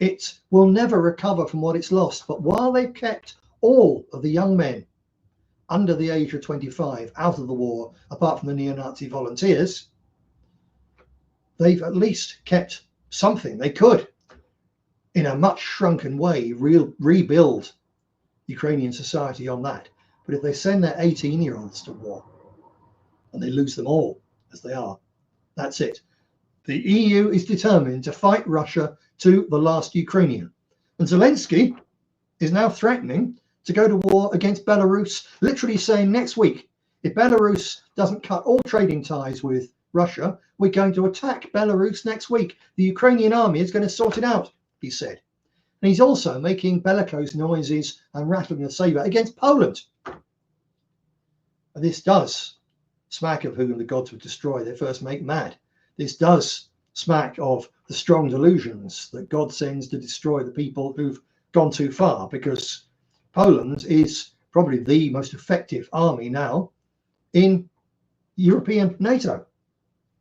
It will never recover from what it's lost. But while they've kept all of the young men under the age of 25 out of the war, apart from the neo-Nazi volunteers, they've at least kept something. They could, in a much shrunken way, rebuild Ukrainian society on that. But if they send their 18-year-olds to war and they lose them all, as they are, that's it. The EU is determined to fight Russia to the last Ukrainian. And Zelensky is now threatening to go to war against Belarus, literally saying next week, if Belarus doesn't cut all trading ties with Russia, we're going to attack Belarus next week. The Ukrainian army is going to sort it out, he said. And he's also making bellicose noises and rattling the saber against Poland. And this does smack of whom the gods would destroy, they first make mad. This does smack of the strong delusions that God sends to destroy the people who've gone too far, because Poland is probably the most effective army now in European NATO.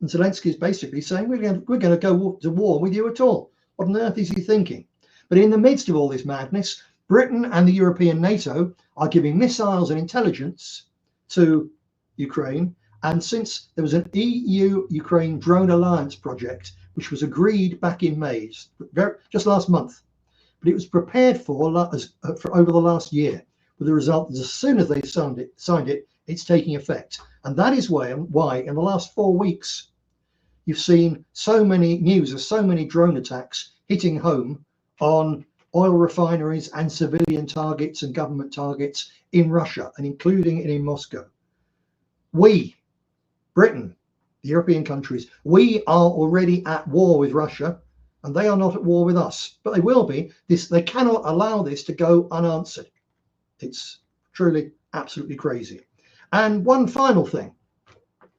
And Zelensky is basically saying, we're going to go to war with you at all. What on earth is he thinking? But in the midst of all this madness, Britain and the European NATO are giving missiles and intelligence to Ukraine. And since there was an EU-Ukraine drone alliance project, which was agreed back in May, just last month, but it was prepared for over the last year, with the result that as soon as they signed it, it's taking effect. And that is why in the last 4 weeks, you've seen so many news of so many drone attacks hitting home on oil refineries and civilian targets and government targets in Russia, and including it in Moscow. We, Britain, the European countries, we are already at war with Russia, and they are not at war with us, but they will be. They cannot allow this to go unanswered. It's truly absolutely crazy. And one final thing,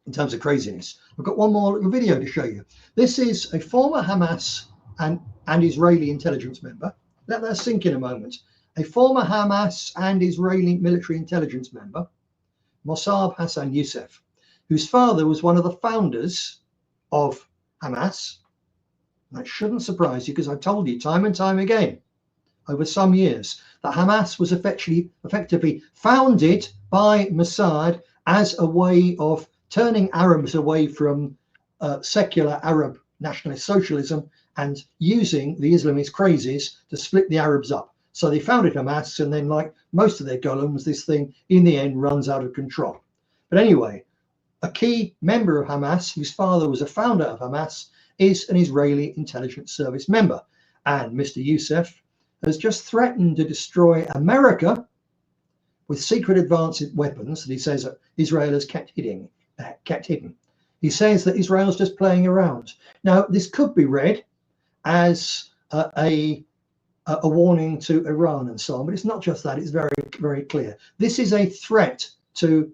in terms of craziness. I've got one more little video to show you. This is a former Hamas and Israeli intelligence member. Let that sink in a moment. A former Hamas and Israeli military intelligence member, Mossab Hassan Youssef, whose father was one of the founders of Hamas. That shouldn't surprise you, because I've told you time and time again over some years that Hamas was effectively founded by Mossad as a way of turning Arabs away from secular Arab nationalist socialism and using the Islamist crazes to split the Arabs up. So they founded Hamas, and then, like most of their golems, this thing in the end runs out of control. But anyway, a key member of Hamas, whose father was a founder of Hamas, is an Israeli intelligence service member. And Mr. Youssef has just threatened to destroy America with secret advanced weapons that he says that Israel has kept hidden. He says that Israel is just playing around. Now, this could be read as a warning to Iran and so on, but it's not just that. It's very, very clear. This is a threat to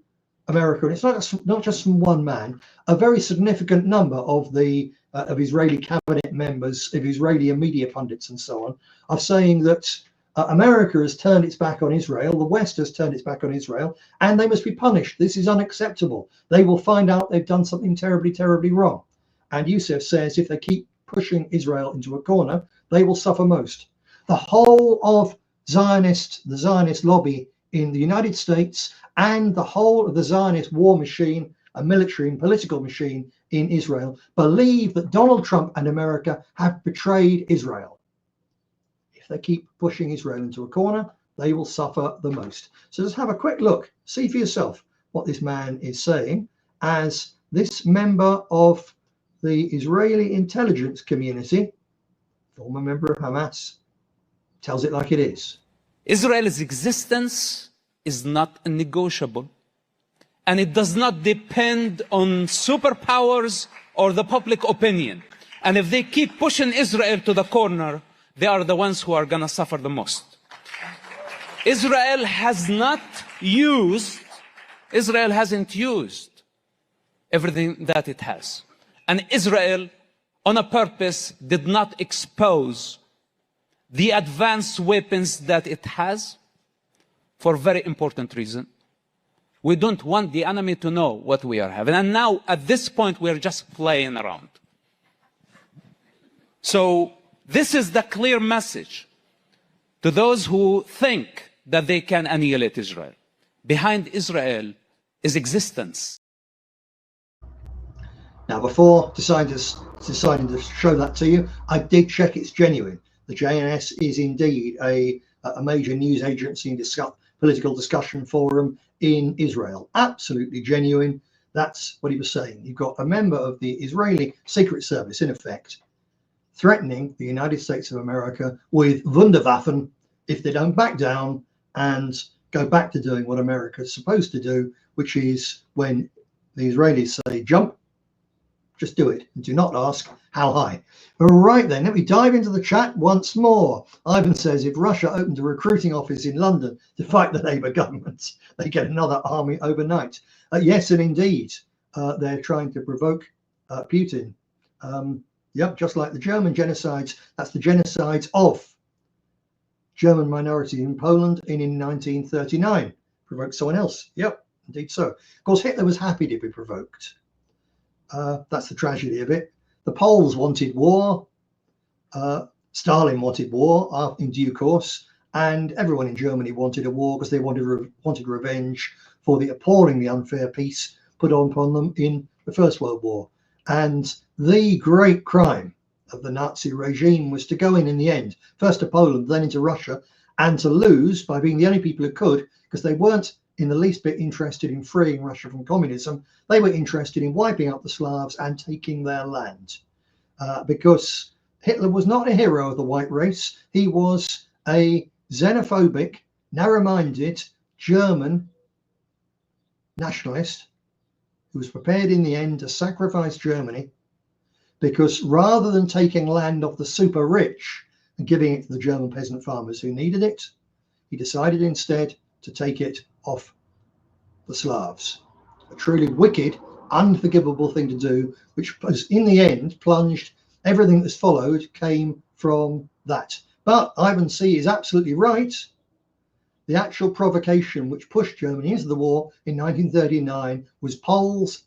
America, and it's not just from one man. A very significant number of the of Israeli cabinet members, of Israeli media pundits and so on, are saying that America has turned its back on Israel, the West has turned its back on Israel, and they must be punished. This is unacceptable. They will find out they've done something terribly, terribly wrong. And Youssef says if they keep pushing Israel into a corner, they will suffer most. The whole of the Zionist lobby in the United States, and the whole of the Zionist war machine, a military and political machine in Israel, believe that Donald Trump and America have betrayed Israel. If they keep pushing Israel into a corner, they will suffer the most. So just have a quick look, see for yourself what this man is saying, as this member of the Israeli intelligence community, former member of Hamas, tells it like it is. Israel's existence is not negotiable, and it does not depend on superpowers or the public opinion. And if they keep pushing Israel to the corner, they are the ones who are going to suffer the most. Israel hasn't used everything that it has. And Israel, on a purpose, did not expose the advanced weapons that it has for a very important reason. We don't want the enemy to know what we are having. And now, at this point, we're just playing around. So this is the clear message to those who think that they can annihilate Israel. Behind Israel is existence. Now, before deciding to show that to you, I did check it's genuine. The JNS is indeed a major news agency and political discussion forum in Israel. Absolutely genuine. That's what he was saying. You've got a member of the Israeli Secret Service, in effect, threatening the United States of America with Wunderwaffen if they don't back down and go back to doing what America is supposed to do, which is when the Israelis say jump, just do it, and do not ask how high. All right then, let me dive into the chat once more. Ivan says if Russia opened a recruiting office in London to fight the Labour government, they get another army overnight. Yes, and indeed, they're trying to provoke Putin. Yep, just like the German genocides. That's the genocides of German minority in Poland in 1939. Provoke someone else. Yep, indeed so. Of course, Hitler was happy to be provoked. That's the tragedy of it. The Poles wanted war. Stalin wanted war in due course, and everyone in Germany wanted a war because they wanted revenge for the appallingly unfair peace put on upon them in the First World War. And the great crime of the Nazi regime was to go in the end, first to Poland, then into Russia, and to lose by being the only people who could, because they weren't in the least bit interested in freeing Russia from communism. They were interested in wiping out the Slavs and taking their land. Because Hitler was not a hero of the white race. He was a xenophobic, narrow-minded German nationalist who was prepared in the end to sacrifice Germany, because rather than taking land off the super rich and giving it to the German peasant farmers who needed it, he decided instead to take it off the Slavs. A truly wicked unforgivable thing to do, which has in the end plunged everything that's followed came from that. But Ivan C is absolutely right. The actual provocation which pushed Germany into the war in 1939 was Poles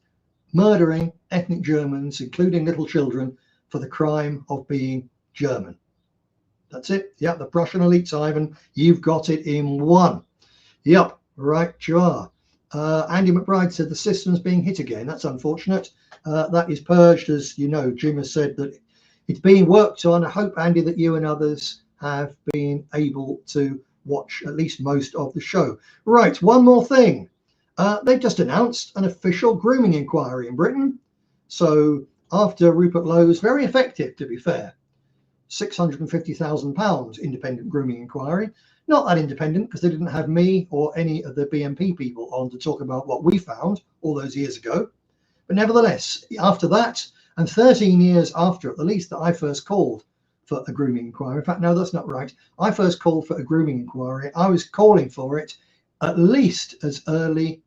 murdering ethnic Germans, including little children, for the crime of being German. That's it. Yep, the Prussian elites, Ivan. You've got it in one. Yep, right you are. Andy McBride said the system's being hit again. That's unfortunate. That is purged, as you know. Jim has said that it's being worked on. I hope, Andy, that you and others have been able to watch at least most of the show. Right, one more thing. They've just announced an official grooming inquiry in Britain. So after Rupert Lowe's, very effective, to be fair, £650,000 independent grooming inquiry. Not that independent because they didn't have me or any of the BNP people on to talk about what we found all those years ago. But nevertheless, after that, and 13 years after at the least that I first called for a grooming inquiry. In fact, no, that's not right. I first called for a grooming inquiry. I was calling for it at least as early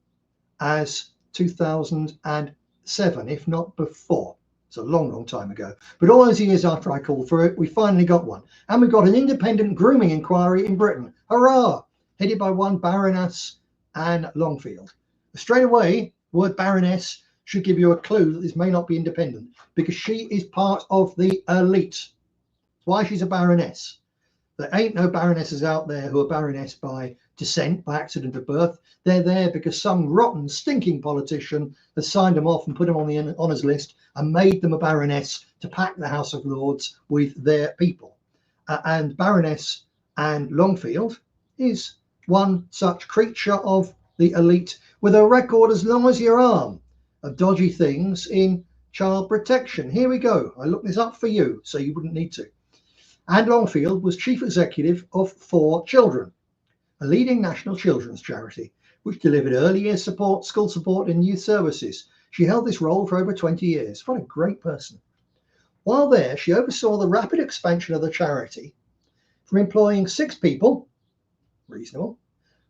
as 2007, if not before. It's a long, long time ago. But all those years after I called for it, we finally got one. And we got an independent grooming inquiry in Britain. Hurrah! Headed by one Baroness Anne Longfield. Straight away, the word Baroness should give you a clue that this may not be independent, because she is part of the elite. That's why she's a Baroness. There ain't no baronesses out there who are Baroness by descent, by accident of birth. They're there because some rotten, stinking politician has signed them off and put them on the honours list and made them a Baroness to pack the House of Lords with their people. And Baroness Anne Longfield is one such creature of the elite with a record as long as your arm of dodgy things in child protection. Here we go. I looked this up for you so you wouldn't need to. Anne Longfield was chief executive of 4 Children, a leading national children's charity, which delivered early years support, school support and youth services. She held this role for over 20 years. What a great person. While there, she oversaw the rapid expansion of the charity from employing 6 people, reasonable,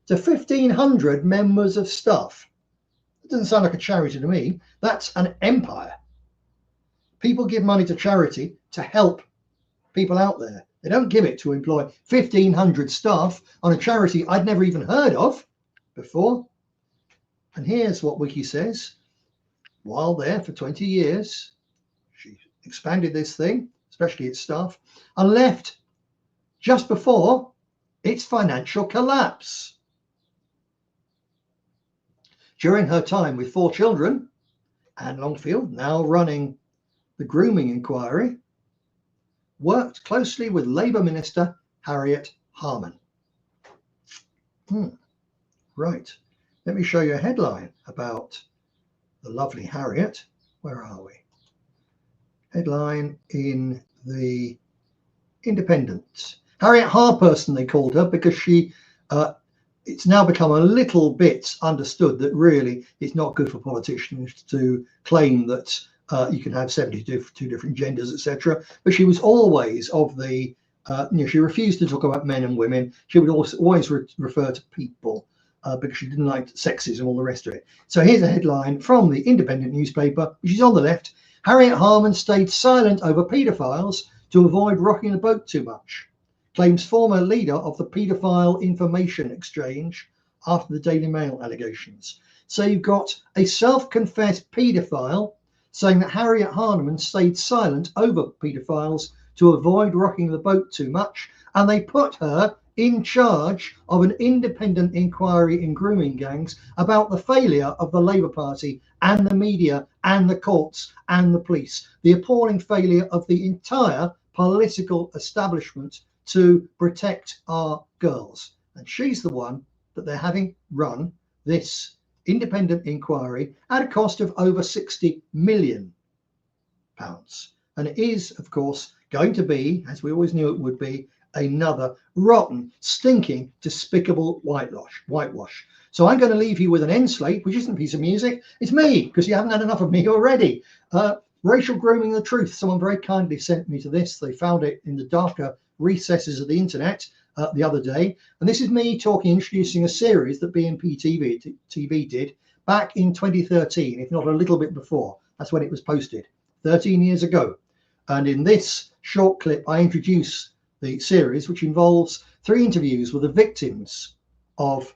to 1,500 members of staff. It doesn't sound like a charity to me. That's an empire. People give money to charity to help people out there. They don't give it to employ 1,500 staff on a charity I'd never even heard of before. And here's what Wiki says. While there for 20 years, she expanded this thing, especially its staff, and left just before its financial collapse. During her time with 4 Children, Anne Longfield, now running the grooming inquiry, worked closely with Labour Minister Harriet Harman. Right, let me show you a headline about the lovely Harriet. Where are we? Headline in the Independent. Harriet Harperson, they called her, because she it's now become a little bit understood that really it's not good for politicians to claim that you can have 72 different genders, etc. But she was always of the, she refused to talk about men and women. She would always refer to people because she didn't like sexism and all the rest of it. So here's a headline from the Independent newspaper, which is on the left. Harriet Harman stayed silent over paedophiles to avoid rocking the boat too much, claims former leader of the Paedophile Information Exchange after the Daily Mail allegations. So you've got a self-confessed paedophile saying that Harriet Harman stayed silent over paedophiles to avoid rocking the boat too much, and they put her in charge of an independent inquiry in grooming gangs about the failure of the Labour Party and the media and the courts and the police, the appalling failure of the entire political establishment to protect our girls. And she's the one that they're having run this independent inquiry at a cost of over £60 million. And it is, of course, going to be, as we always knew it would be, another rotten, stinking, despicable whitewash. So I'm going to leave you with an end slate, which isn't a piece of music. It's me, because you haven't had enough of me already. Racial Grooming the Truth. Someone very kindly sent me to this. They found it in the darker recesses of the internet. the other day. And this is me introducing a series that BNP TV did back in 2013, if not a little bit before. That's when it was posted, 13 years ago. And in this short clip, I introduce the series, which involves 3 interviews with the victims of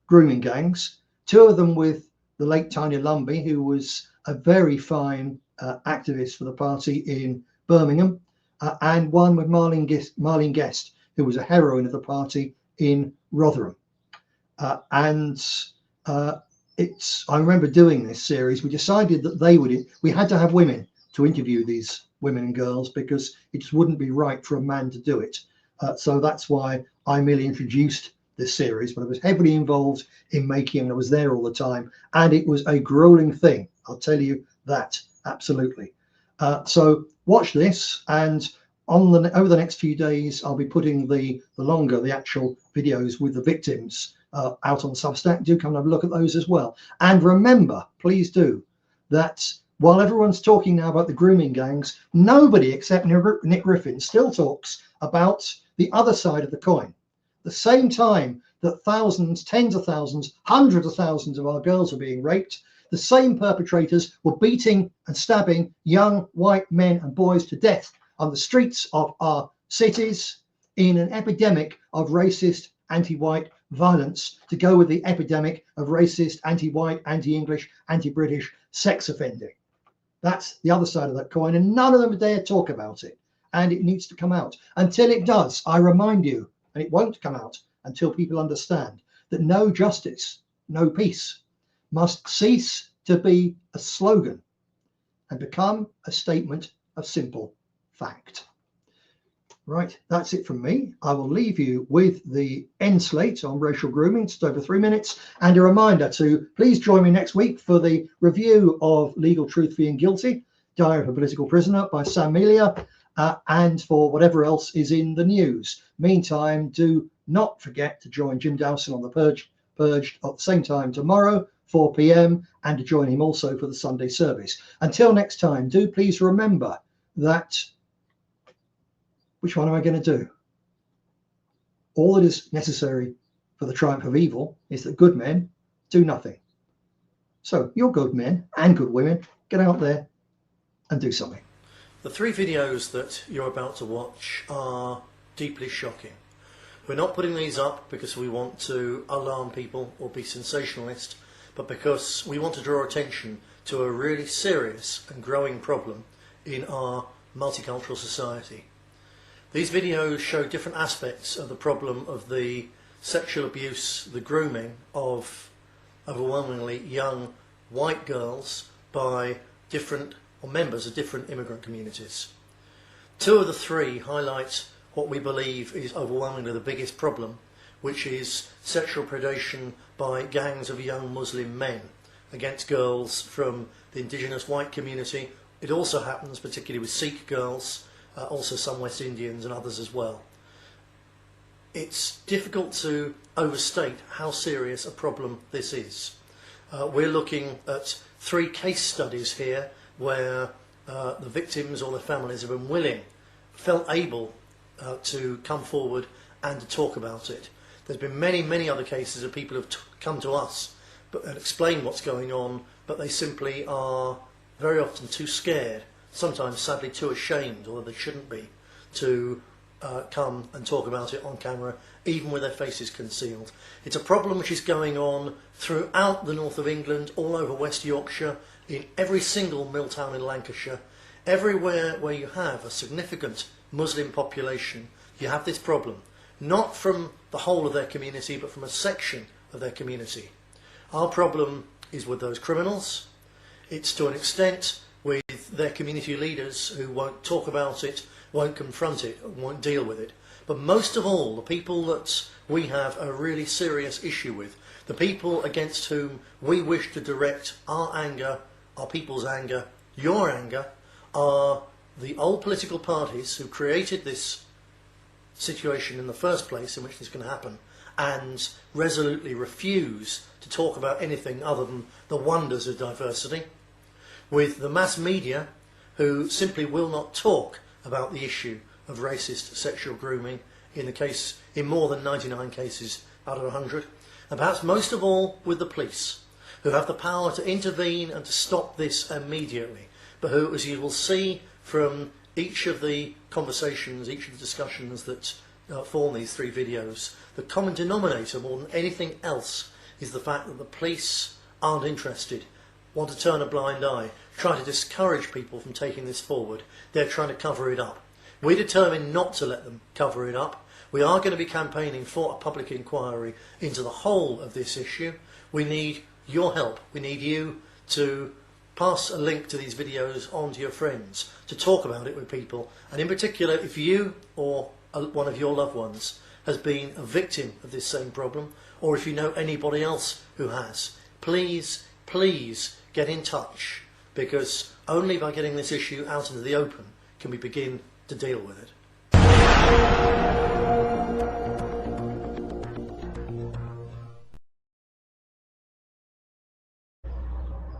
grooming gangs, 2 of them with the late Tanya Lumby, who was a very fine activist for the party in Birmingham, and one with Marlene Guest, who was a heroine of the party in Rotherham. I remember doing this series. We decided that we had to have women to interview these women and girls because it just wouldn't be right for a man to do it. So that's why I merely introduced this series, but I was heavily involved in making it. I was there all the time, and it was a grueling thing. I'll tell you that, absolutely. So watch this, and over the next few days, I'll be putting the actual videos with the victims out on Substack. Do come and have a look at those as well. And remember, please do, that while everyone's talking now about the grooming gangs, nobody except Nick Griffin still talks about the other side of the coin. The same time that thousands, tens of thousands, hundreds of thousands of our girls are being raped, the same perpetrators were beating and stabbing young white men and boys to death on the streets of our cities in an epidemic of racist, anti-white violence, to go with the epidemic of racist, anti-white, anti-English, anti-British sex offending. That's the other side of that coin, and none of them dare talk about it. And it needs to come out. Until it does, I remind you, and it won't come out until people understand that no justice, no peace must cease to be a slogan and become a statement of simple fact. Right, that's it from me. I will leave you with the end slate on racial grooming, just over 3 minutes, and a reminder to please join me next week for the review of Legal Truth Being Guilty, Diary of a Political Prisoner by Sam Melia, and for whatever else is in the news. Meantime, do not forget to join Jim Dowson on the Purged at the same time tomorrow, 4 p.m, and to join him also for the Sunday service. Until next time, do please remember that, which one am I going to do? All that is necessary for the triumph of evil is that good men do nothing. So you're good men and good women, get out there and do something. The 3 videos that you're about to watch are deeply shocking. We're not putting these up because we want to alarm people or be sensationalist, but because we want to draw attention to a really serious and growing problem in our multicultural society. These videos show different aspects of the problem of the sexual abuse, the grooming of overwhelmingly young white girls by different or members of different immigrant communities. 2 of the 3 highlight what we believe is overwhelmingly the biggest problem, which is sexual predation by gangs of young Muslim men against girls from the indigenous white community. It also happens particularly with Sikh girls, also some West Indians and others as well. It's difficult to overstate how serious a problem this is. We're looking at 3 case studies here where the victims or their families have been felt able to come forward and to talk about it. There's been many other cases of people who have come to us and explain what's going on, but they simply are very often too scared, sometimes sadly too ashamed, although they shouldn't be, to come and talk about it on camera, even with their faces concealed. It's a problem which is going on throughout the north of England, all over West Yorkshire, in every single mill town in Lancashire. Everywhere where you have a significant Muslim population, you have this problem. Not from the whole of their community, but from a section of their community. Our problem is with those criminals. It's to an extent with their community leaders who won't talk about it, won't confront it, won't deal with it. But most of all, the people that we have a really serious issue with, the people against whom we wish to direct our anger, our people's anger, your anger, are the old political parties who created this situation in the first place in which this can happen, and resolutely refuse to talk about anything other than the wonders of diversity, with the mass media who simply will not talk about the issue of racist sexual grooming in more than 99 cases out of 100, and perhaps most of all with the police, who have the power to intervene and to stop this immediately, but who, as you will see from each of the conversations, each of the discussions that form these 3 videos, the common denominator more than anything else is the fact that the police aren't interested, want to turn a blind eye, try to discourage people from taking this forward. They're trying to cover it up. We're determined not to let them cover it up. We are going to be campaigning for a public inquiry into the whole of this issue. We need your help. We need you to pass a link to these videos on to your friends, to talk about it with people, and in particular if you or one of your loved ones has been a victim of this same problem, or if you know anybody else who has, please get in touch, because only by getting this issue out into the open can we begin to deal with it.